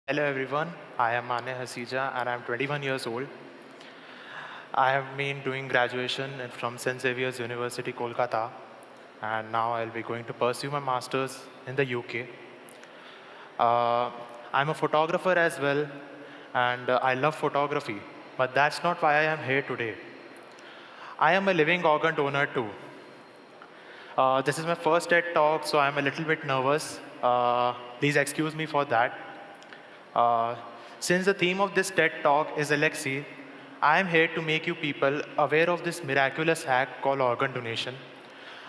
Hello everyone, I am Manya Hasija and I am 21 years old. I have been doing graduation from St. Xavier's University, Kolkata, and now I'll be going to pursue my masters in the UK. Uh, I'm a photographer as well, and I love photography, but that's not why I am here today. I am a living organ donor too. This is my first TED talk, so I'm a little bit nervous. Please excuse me for that. Uh, since the theme of this TED talk is Alexi, I am here to make you people aware of this miraculous hack called organ donation.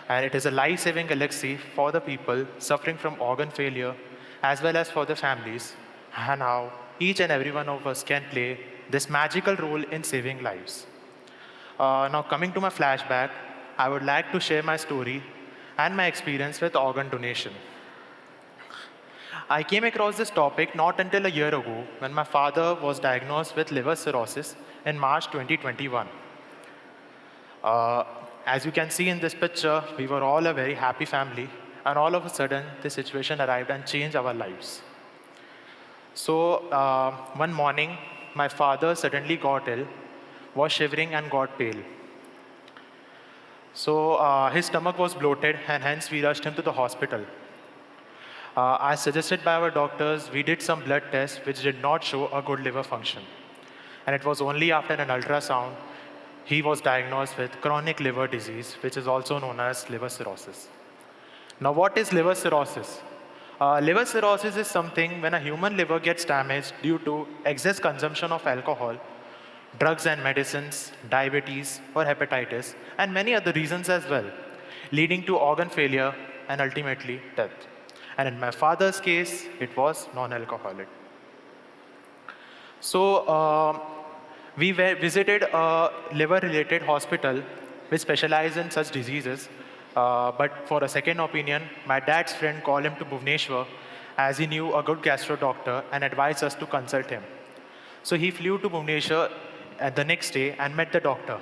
And it is a life-saving Alexi for the people suffering from organ failure as well as for the families, and how each and every one of us can play this magical role in saving lives. Now coming to my flashback, I would like to share my story and my experience with organ donation. I came across this topic not until a year ago when my father was diagnosed with liver cirrhosis in March 2021. Uh, as you can see in this picture, we were all a very happy family, and all of a sudden, this situation arrived and changed our lives. So, one morning, my father suddenly got ill, was shivering, and got pale. So, his stomach was bloated, and hence we rushed him to the hospital. As suggested by our doctors, we did some blood tests which did not show a good liver function. And it was only after an ultrasound he was diagnosed with chronic liver disease, which is also known as liver cirrhosis. Now, what is liver cirrhosis? Liver cirrhosis is something when a human liver gets damaged due to excess consumption of alcohol, drugs and medicines, diabetes or hepatitis, and many other reasons as well, leading to organ failure and ultimately death. And in my father's case, it was non-alcoholic. So we visited a liver-related hospital which specializes in such diseases. But for a second opinion, my dad's friend called him to Bhubaneswar as he knew a good gastro doctor and advised us to consult him. So he flew to Bhubaneswar the next day and met the doctor.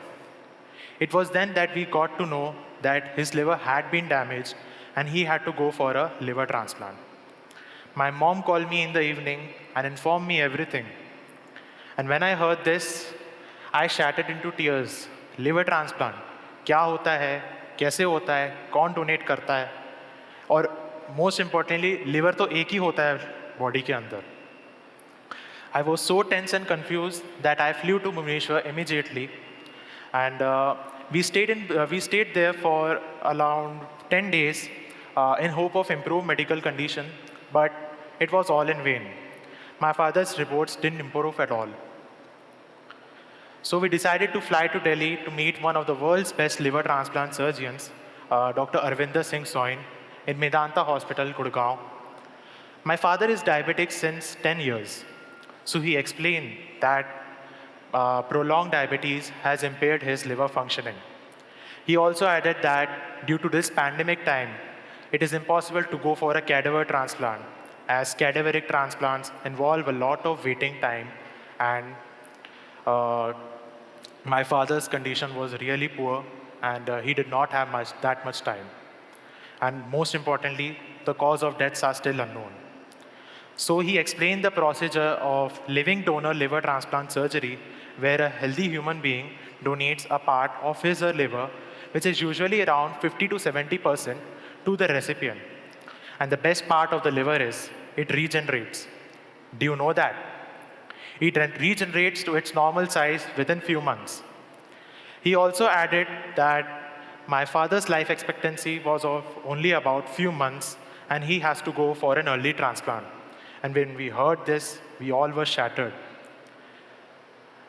It was then that we got to know that his liver had been damaged and he had to go for a liver transplant. My mom called me in the evening and informed me everything. And when I heard this, I shattered into tears. Liver transplant, क्या होता है, कैसे होता है, कौन donate करता है, और most importantly, liver तो एक ही होता है body के अंदर. I was so tense and confused that I flew to Bhubaneswar immediately, and we stayed there for around 10 days in hope of improved medical condition, but it was all in vain. My father's reports didn't improve at all. So we decided to fly to Delhi to meet one of the world's best liver transplant surgeons, Dr. Arvind Singh Soin, in Medanta Hospital, Gurgaon. My father is diabetic since 10 years. So he explained that prolonged diabetes has impaired his liver functioning. He also added that due to this pandemic time, it is impossible to go for a cadaver transplant, as cadaveric transplants involve a lot of waiting time, and my father's condition was really poor, and he did not have that much time. And most importantly, the cause of deaths are still unknown. So he explained the procedure of living donor liver transplant surgery, where a healthy human being donates a part of his or liver, which is usually around 50 to 70%, to the recipient. And the best part of the liver is it regenerates. Do you know that? It regenerates to its normal size within few months. He also added that my father's life expectancy was of only about few months, and he has to go for an early transplant. And when we heard this, we all were shattered.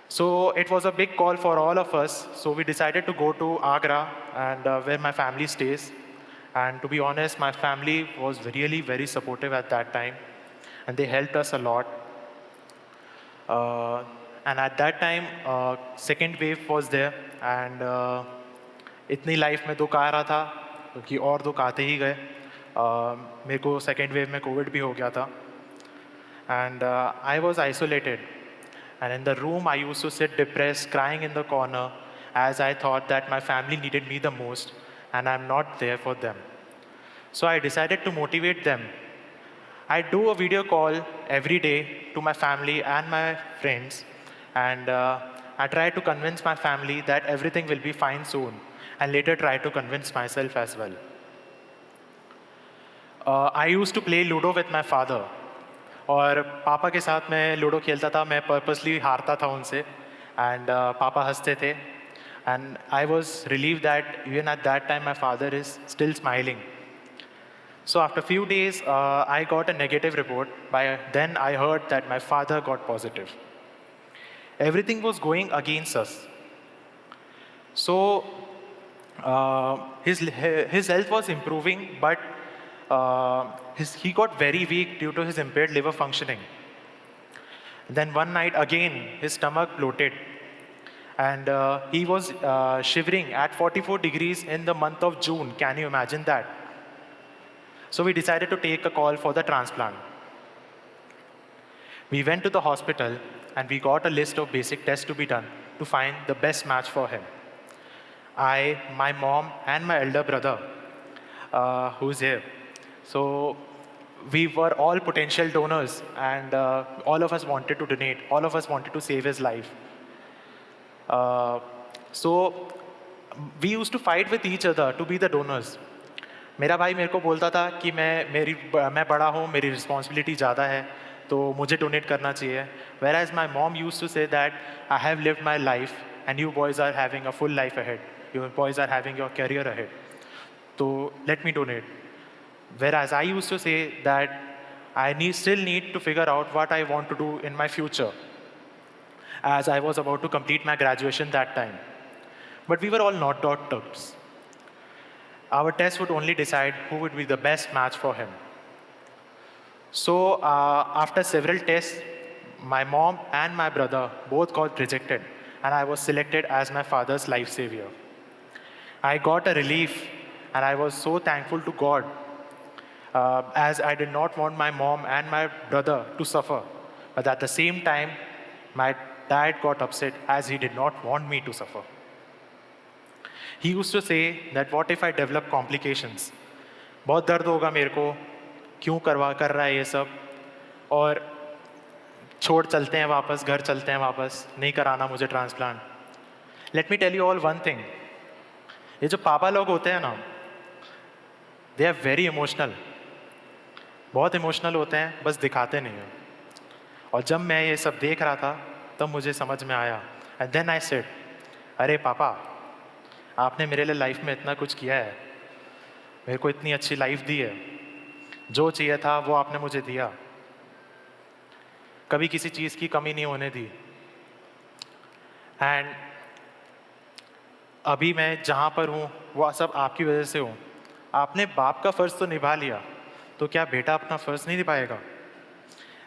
So it was a big call for all of us. So we decided to go to Agra, and where my family stays. And to be honest, my family was really very supportive at that time, and they helped us a lot. And at that time, second wave was there, and इतनी life में दुख आ रहा था कि और दुख आते ही गए. मेरे को सेकेंड वेव में कोविड भी हो गया था, and I was isolated. And in the room, I used to sit depressed, crying in the corner, as I thought that my family needed me the most, and I'm not there for them. So I decided to motivate them. I do a video call every day to my family and my friends, and I tried to convince my family that everything will be fine soon, and later tried to convince myself as well. I used to play Ludo with my father, और पापा के साथ मैं ludo खेलता था. मैं purposely हारता था उनसे, एंड पापा हंसते थे, and I was relive that even at that time my father is still smiling. So after few days, I got a negative report. By then, I heard that my father got positive. Everything was going against us. So his health was improving, but he got very weak due to his impaired liver functioning. Then one night again, his stomach bloated, and he was shivering at 44 degrees in the month of June. Can you imagine that? So we decided to take a call for the transplant. We went to the hospital and we got a list of basic tests to be done to find the best match for him. I, my mom, and my elder brother, who's here. So we were all potential donors, and all of us wanted to donate. All of us wanted to save his life. So we used to fight with each other to be the donors. मेरा भाई मेरे को बोलता था कि मैं बड़ा हूँ, मेरी रिस्पॉन्सिबिलिटी ज़्यादा है, तो मुझे डोनेट करना चाहिए. Whereas my mom used to say that I have lived my life and you boys are having a full life ahead. You boys are having your career ahead. So let me donate. Whereas I used to say that I still need to figure out what I want to do in my future, as I was about to complete my graduation that time. But we were all not doctors. Our test would only decide who would be the best match for him. So after several tests, my mom and my brother both got rejected, and I was selected as my father's life savior. I got a relief, and I was so thankful to God, as I did not want my mom and my brother to suffer. But at the same time, my dad got upset as he did not want me to suffer. He used to say that what if I develop complications? बहुत दर्द होगा मेरे को, क्यों कर रहा है ये सब, और छोड़ चलते हैं वापस, घर चलते हैं वापस, नहीं कराना मुझे transplant. Let me tell you all one thing. ये जो पापा लोग होते हैं ना, they are very emotional. बहुत इमोशनल होते हैं, बस दिखाते नहीं हैं. और जब मैं ये सब देख रहा था, तब मुझे समझ में आया. And then I said, अरे पापा, आपने मेरे लिए लाइफ में इतना कुछ किया है, मेरे को इतनी अच्छी लाइफ दी है, जो चाहिए था वो आपने मुझे दिया, कभी किसी चीज़ की कमी नहीं होने दी. एंड अभी मैं जहाँ पर हूँ वो सब आपकी वजह से हूँ. आपने बाप का फ़र्ज़ तो निभा लिया, तो क्या बेटा अपना फ़र्ज़ नहीं निभाएगा?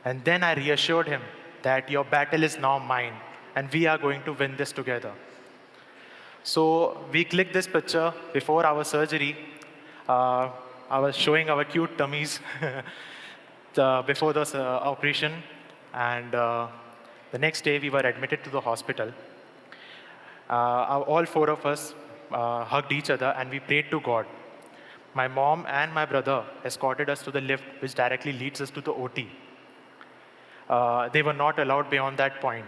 And then I reassured him that your battle is now mine and we are going to win this together. So we clicked this picture before our surgery. I was showing our cute tummies before the operation, and the next day we were admitted to the hospital. All four of us hugged each other and we prayed to God. My mom and my brother escorted us to the lift which directly leads us to the OT. They were not allowed beyond that point.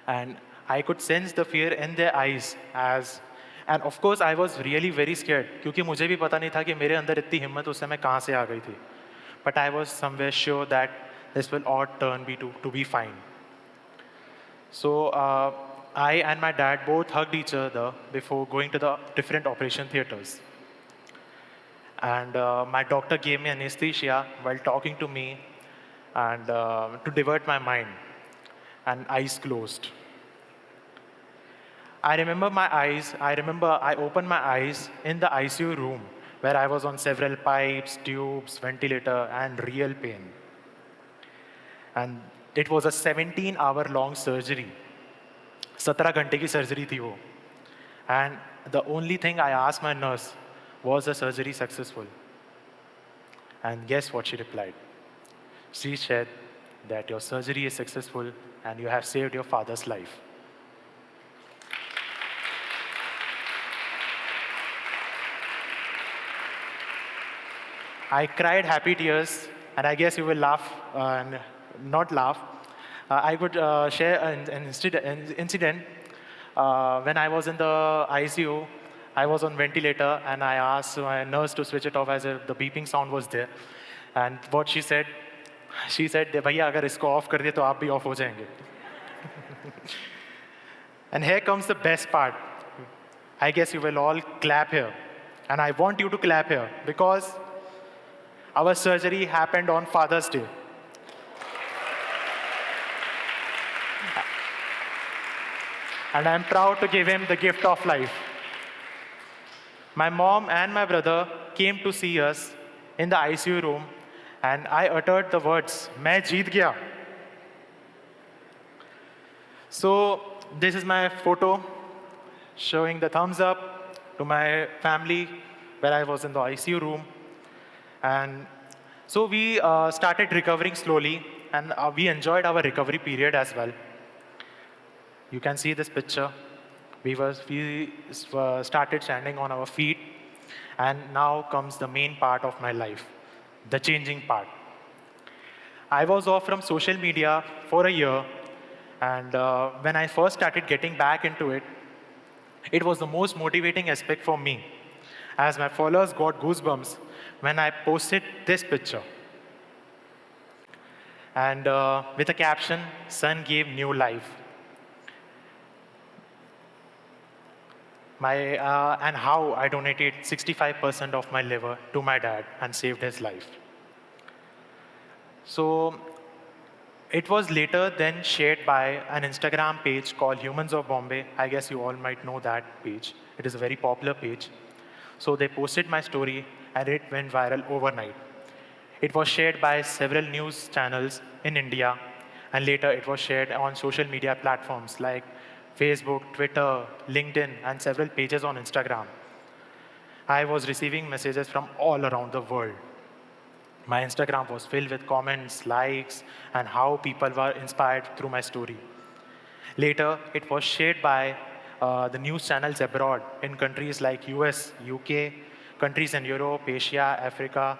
And I could sense the fear in their eyes and of course I was really very scared, क्योंकि मुझे भी पता नहीं था कि मेरे अंदर इतनी हिम्मत उस समय कहाँ से आ गई थी. But I was somewhere sure that this will all turn to be fine. So I and my dad both hugged each other before going to the different operation theaters. And my doctor gave me anesthesia while talking to me and to divert my mind, and eyes closed. I remember I opened my eyes in the ICU room where I was on several pipes, tubes, ventilator, and real pain. And it was a 17-hour-long surgery. 17 घंटे की surgery थी वो. And the only thing I asked my nurse, was the surgery successful? And guess what she replied? She said that your surgery is successful and you have saved your father's life. I cried happy tears, and I guess you will laugh not laugh. I would share an incident. When I was in the ICU, I was on ventilator and I asked my nurse to switch it off as if the beeping sound was there. And what she said, भैया अगर इसको off कर दिए तो आप भी off हो जाएंगे. And here comes the best part. I guess you will all clap here. And I want you to clap here because our surgery happened on Father's Day. And I'm proud to give him the gift of life. My mom and my brother came to see us in the ICU room, and I uttered the words, "मैं जीत गया." So this is my photo showing the thumbs up to my family where I was in the ICU room. And so we started recovering slowly, and we enjoyed our recovery period as well. You can see this picture. We started standing on our feet, and now comes the main part of my life, the changing part. I was off from social media for a year, and when I first started getting back into it, it was the most motivating aspect for me, as my followers got goosebumps when I posted this picture. And with a caption, "Son gave new life." And how I donated 65% of my liver to my dad and saved his life. So it was later then shared by an Instagram page called Humans of Bombay. I guess you all might know that page. It is a very popular page. So they posted my story and it went viral overnight. It was shared by several news channels in India, and later it was shared on social media platforms like Facebook, Twitter, LinkedIn, and several pages on Instagram. I was receiving messages from all around the world. My Instagram was filled with comments, likes, and how people were inspired through my story. Later, it was shared by the news channels abroad in countries like US, UK, countries in Europe, Asia, Africa.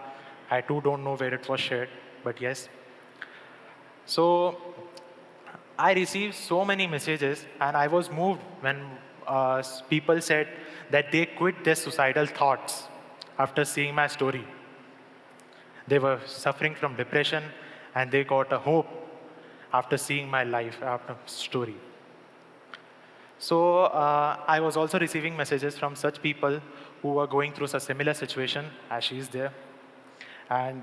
I too don't know where it was shared, but yes. So I received so many messages, and I was moved when people said that they quit their suicidal thoughts after seeing my story. They were suffering from depression, and they got a hope after seeing my life, after story. So I was also receiving messages from such people who were going through a similar situation as she is there. And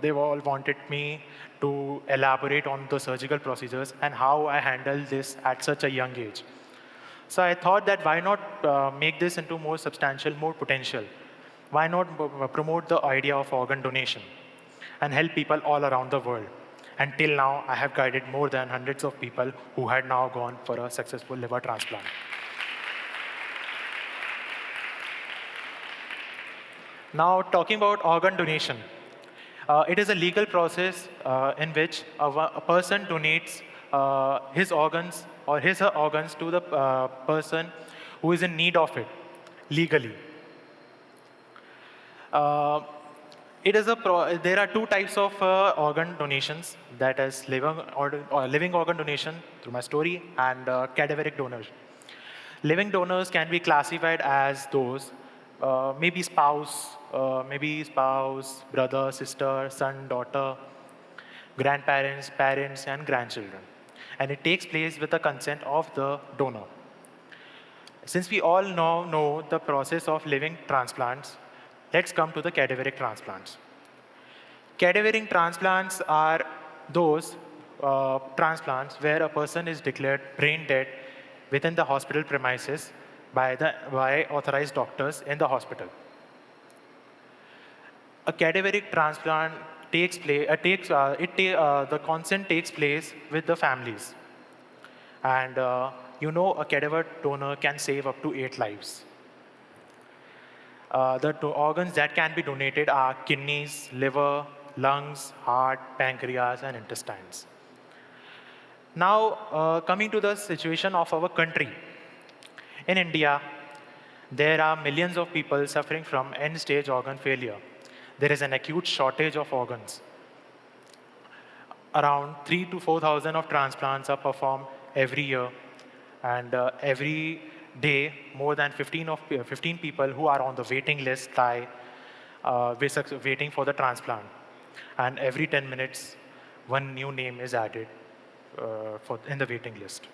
they all wanted me to elaborate on the surgical procedures and how I handled this at such a young age. So I thought that why not make this into more substantial, more potential? Why not promote the idea of organ donation and help people all around the world? Until now, I have guided more than hundreds of people who had now gone for a successful liver transplant. Now, talking about organ donation. It is a legal process in which a person donates his organs or his her organs to the person who is in need of it legally. There are two types of organ donations, that is living organ donation through my story and cadaveric donors. Living donors can be classified as those maybe spouse, brother, sister, son, daughter, grandparents, parents, and grandchildren. And it takes place with the consent of the donor. Since we all now know the process of living transplants, let's come to the cadaveric transplants. Cadaveric transplants are those transplants where a person is declared brain dead within the hospital premises by authorized doctors in the hospital. A cadaveric transplant takes place. The consent takes place with the families, and a cadaver donor can save up to 8 lives. The organs that can be donated are kidneys, liver, lungs, heart, pancreas, and intestines. Now, coming to the situation of our country. In India, there are millions of people suffering from end-stage organ failure. There is an acute shortage of organs. around 3 to 4,000 of transplants are performed every year, and every day more than 15 people who are on the waiting list die waiting for the transplant. And every 10 minutes, one new name is added in the waiting list.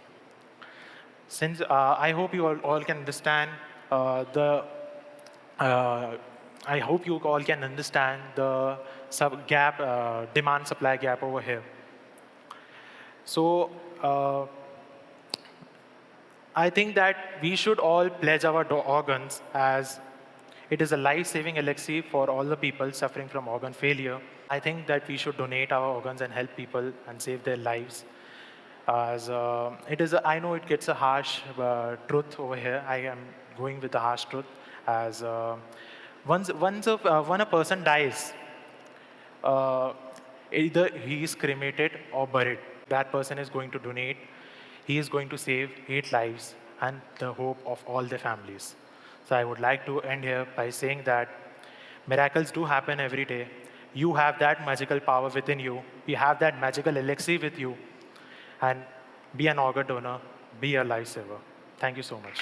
Since I hope you all can understand the uh, I hope you all can understand the gap, demand supply gap over here. So I think that we should all pledge our organs, as it is a life-saving elixir for all the people suffering from organ failure. I think that we should donate our organs and help people and save their lives. As it is, I know it gets a harsh truth over here. I am going with the harsh truth, as when a person dies, uh, either he is cremated or buried. That person is going to donate. He is going to save 8 lives and the hope of all their families. So I would like to end here by saying that miracles do happen every day. You have that magical power within you. You have that magical elixir with you. And be an organ donor, be a lifesaver. Thank you so much.